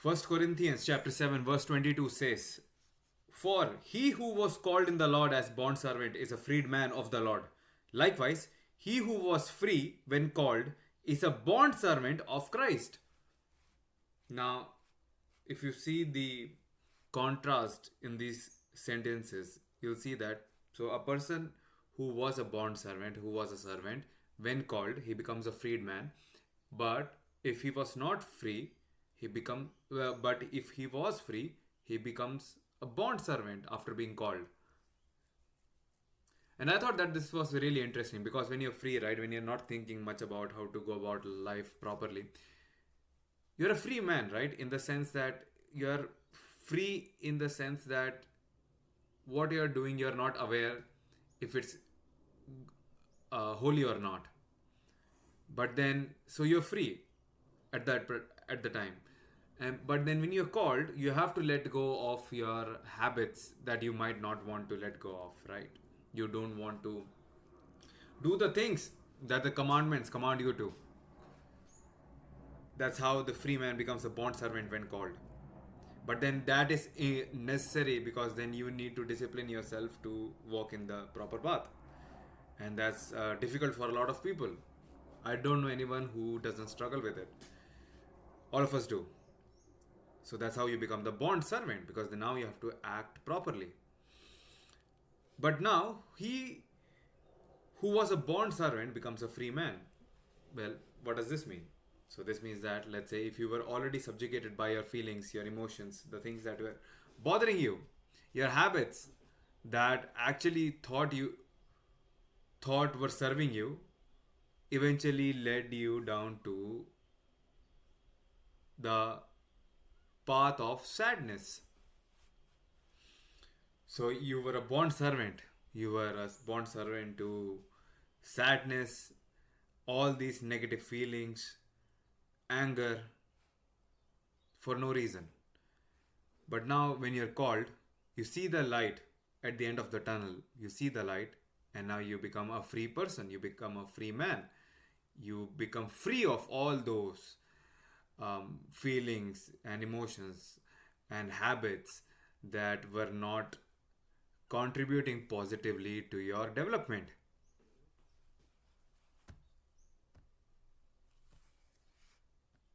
First Corinthians chapter 7 verse 22 says, "For he who was called in the Lord as bondservant is a freedman of the Lord. Likewise, he who was free when called is a bondservant of Christ." Now, if you see the contrast in these sentences, you'll see that so a person who was a bond servant, who was a servant, when called, he becomes a freedman. But if he was not free, he become but if he was free, he becomes a bond servant after being called. And I thought that this was really interesting because when you're free, right, when you're not thinking much about how to go about life properly, you're a free man, right? In the sense that you're free in the sense that what you're doing, you're not aware if it's holy or not. But then, so you're free at the time. And but then when you're called, you have to let go of your habits that you might not want to let go of, right? You don't want to do the things that the commandments command you to. That's how the free man becomes a bond servant when called. But then that is necessary because then you need to discipline yourself to walk in the proper path. And that's difficult for a lot of people. I don't know anyone who doesn't struggle with it. All of us do. So that's how you become the bond servant because then now you have to act properly. But now he who was a bond servant becomes a free man. Well, what does this mean? So this means that, let's say, if you were already subjugated by your feelings, your emotions, the things that were bothering you, your habits that actually thought were serving you, eventually led you down to the path of sadness. So you were a bond servant. You were a bond servant to sadness, all these negative feelings, anger, for no reason. But now, when you're called, you see the light at the end of the tunnel. You see the light, and now you become a free person. You become a free man. You become free of all those feelings and emotions and habits that were not contributing positively to your development.